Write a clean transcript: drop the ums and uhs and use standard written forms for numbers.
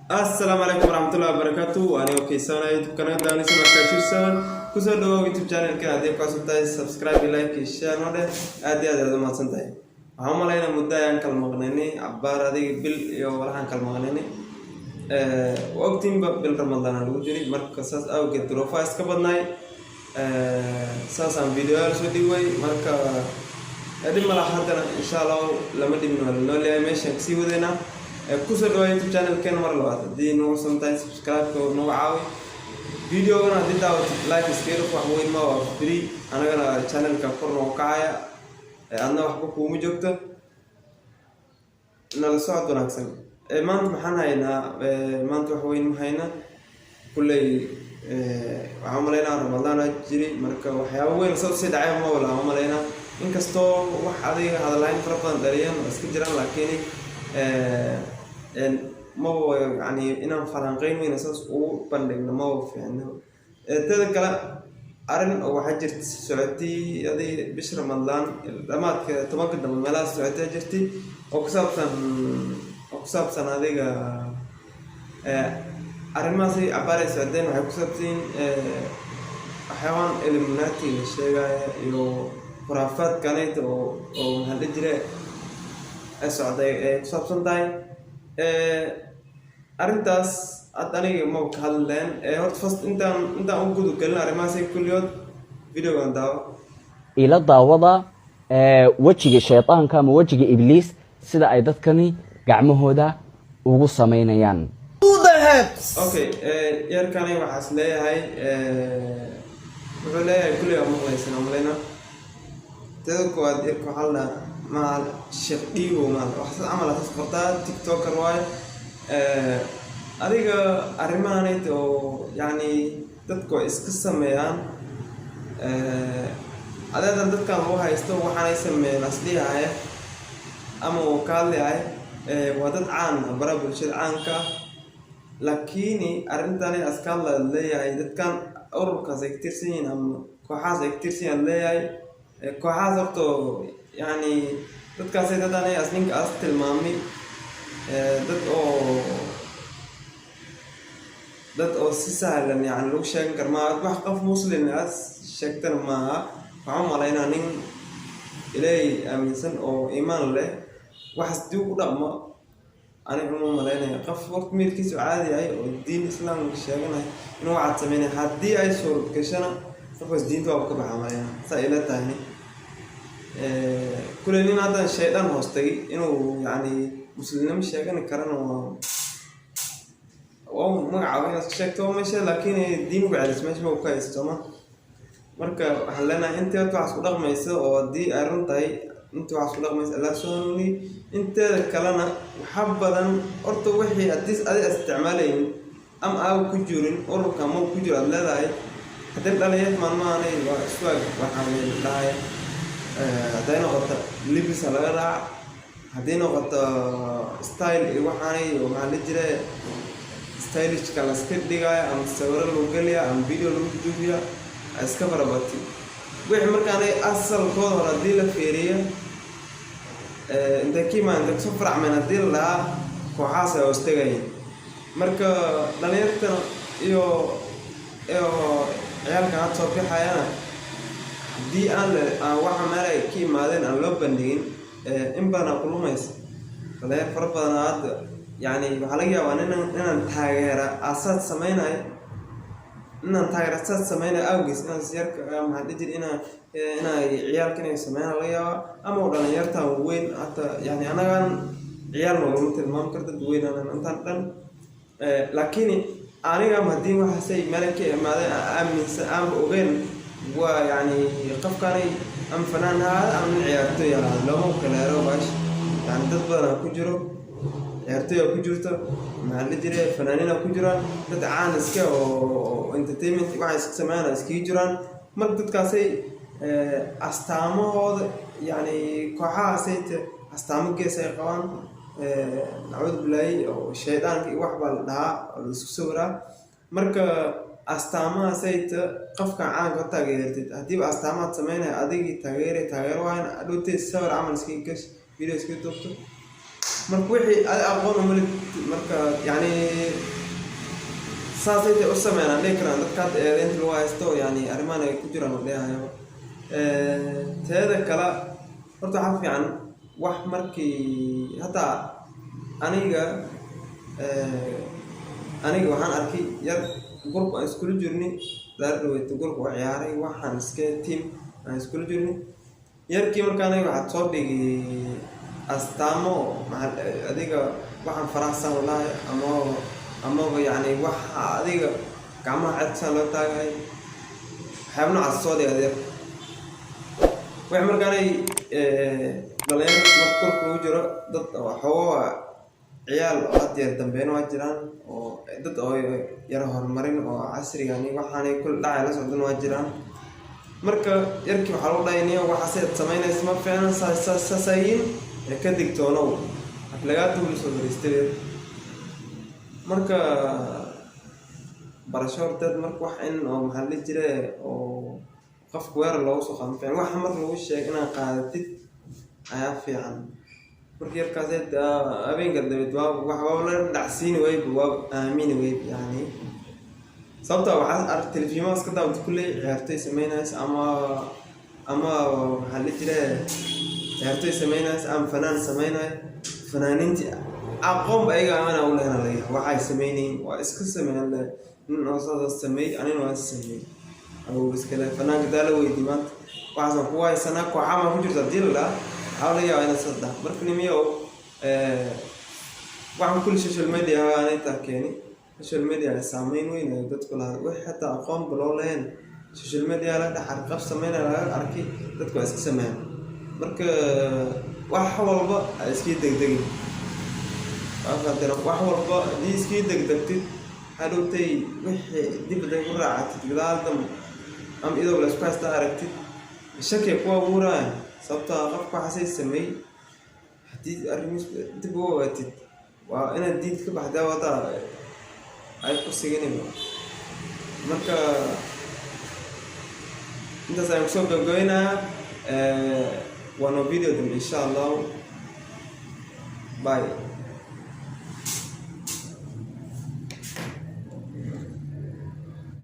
السلام عليكم ورحمة الله وبركاته. وأنا أوكي سونا يوتيوب قناة داني سونا كاشير سون كوسو دو يوتيوب channel كان أديك كاسبتاي سبسكرايب لايك شير نوده أدي ما سنتاي هم علينا مدة ينكل مغنيني عبارة هذه بال يوم راح ينكل مغنيني وقتين بالرمضان الوجري مركز أو كده رفاس كبرناي ساسا فيديو أرسل وي مركز هذه ملاحظتنا إن شاء الله لما دي من ولا نولي ماشي كسي ودينا كوسو دو يوتيوب channel كان مرة لوات دي نو سمتاي سبسكرايب كو نو عاوي فيديو أنا دي داوت لايك سكير فحوين ما وفري أنا أنا channel كفرنا وقايا أنا وحبك ومجوكته نلصعد ونكسر ما أنت محنا هنا ما أنت وحوين هنا كل عملنا رمضان جري مركب وحياوين صوت سيد عام ولا عملنا إن كستو واحد هذا لاين فرقان دريان بس كجران لكني ما هو يعني إنهم فرنقين وين أساس أو بندقنا ما هو في عنده تذكر أرن أو حجرت سعودي هذه بشر رمضان لما تمكن من ملاذ سعودي جرتي أقصاب سنة هذه أرن ما سي عبارة سعودين وحقصاب سين حيوان إلمناتي الشيء يو خرافات كانت أو هالجرة السعودية أقصاب سنتين أرنتاس أتاني ما بكهلن هرت فست أنت أوجد كلنا رماسي كل يوم فيديو عندها إلى الضوضة وجه الشيطان كم وجه إبليس سيدا أيضا كني قعمه هذا وقصة مينيان. أوكي يركاني وحصلي هاي بقولي كل يوم مغلسين عملنا تذكر أديركم حالنا مع الشيخ ديو مع وحصل عمل تسقطات تيك توك رواي أريجا أرمانيت أو يعني تذكر إسقسم ميان هذا تذكر هو هيستو وحنا يسمى نسلي هاي أما وكالي هاي وهذا عن برا بالشيء عنك لكني أرنتني أسكال اللي هاي تذكر أوروبا زي كتير سنين أم كوحاز زي كتير سنين اللي هاي كوحاز أرتو يعني تذكر سيدتني أسنين كأستل مامي dad oo si sahlan yani lagu sheegan karo ma wax qof muslim ah sheegtan ma waxaan malaynaa nin ilaahay aaminsan oo iimaan leh wax sidii u dhaqmo aniga ma malaynaa qof waqti meelkiisu caadi ah oo diin islaam sheeganay inuu wacad sameeyay hadii ay suurad gashana qofkaas diinta waa ka baxamayna saa ila tahay kullina hadan shaydan hoostay inuu yani muslim sheegan karana oo magaca sheegto meesha laakiin diin wacdiis meesha ma ka istoma marka waxaan leenahay inta wax ku dhaqmayso oo hadii ay runtahay inta wax ku dhaqmayso Allah soonuni inta kalena waxa badan horta wixii hadis ay isticmaalayeen am aa ku jirin ururka ma ku jiro leedahay hadii dhalinyarada maalmaanay waa iswaag waxaan leedahay hadayna qota libis laga raac hadayna qota style waxaanay oo maxaa la jiray stylish kala skiddiga am sawir loo galiya am video loo duubiya iska barabati wixii markaan ay asal kooda hore hadii la fiiriyo inta kiimaan dad soo faracmeen hadii la kooxaas ay ostagay marka dhalinyarada iyo ciyaalka had soo bixayana hadii aan waxa meelay ka yimaadeen aan loo bandhigin in badan kulumaysa dhalinyar fara badan hadda يعني وحلاقي وأنا تاجر أساس سمينا إن تاجر أساس سمينا أوجس إن سيرك مع الدجل إن عيال كنا سمينا ليا أما ولا يرتا وين حتى يعني أنا كان عيال مثل ما مكرت وين أنا أنت لكني أنا كان مهدي وحسي ملك ما أم وين ويعني قف كاري أم فنان هذا أم عيالته يا لو ممكن أروح يعني تطبع كجرو عرتي أو كجرته مع اللي جري فنانين أو كجران تدعان إسكا أو entertainment واحد سمعنا إسكي جران ما بتتكاسي أستعمل هذا يعني كحا سيت أستعمل جيسي قوان نعود بلاي أو الشيطان كي واحد بالدها السورة مركا أستعمل سيت قفك عن قطع غيرت هديب أستعمل سمعنا أديك تغيير وين أدوتي السور عمل إسكي كش فيديو إسكي دكتور marka wixii ay aqoon u malid marka yani saasayta u sameeyaan dhigran dadka eedeynta loo haysto yani arrimahan ay ku jiraan oo dheehayo teeda kala horta waxa fiican wax markii hata aniga waxaan arkay yar group aan isku jirnay daaradweyta group oo ciyaaray waxaan iska team aan isku jirnay yarkii markaan ay waxa soo dhigay astaamo adiga waxaan faraxsan walahi ama yani waxa adiga gacmaha cadsan loo taagay xabno casoo dhigay wax markaan ay dhaleen markuu ku jiro dad waxoo ciyaal oo hadda dambeyn waa jiraan oo dad oo yar horumarin oo casriga ah waxaanay kul dhacay la socdaan waa jiraan marka yarkii waxa loo dhaynaya waxa ay sameynaysaa ma fiican saasayin ka digtoono laga tuulo soo diristay marka barashortad marka wax in oo maxalli jiray oo qofku weer loo soo qanfeen waxa mar lagu sheegay inaan qaadatid ayaa fiican markii yarkaas habeenka David waxa la dhacsiin way waa aamin way yani sababta waxa ar telefiimaha iska daawad kulay ciyaartay sameeynays ama maxalli jiray ciyaartay sameeynays am fanaan sameeynay fanaaninti aqoon ayaga ana u leeyahay waxay sameeyeen waa iska sameeyeen in oo sameey anina waa sameey oo iska la fanaanka dala weydii maanta waxaan ku haysanaa ku xama ku jirta dilda hawlaya ina saddex markii miyo waxaan kulli social media aan tarkeeni social media saameyn weyn oo dadku la wax xataa aqoon biloo leen social media la dhaxal qab sameynaa arkay dadku iska sameeyaan marka wax walba iska degdegin wax walba iska degdegtid hadowtay wixii dibadda ku raacatid gadaaldam am idoo la isku haysta aragtid shaki ku abuuraan sababta qofka xasay sameey hadii arrimis dib u waatid waa inaad diid ka baxdaa wada ay ku siganayno marka inta saan soo gabagaynaa waa no video insha Allah bye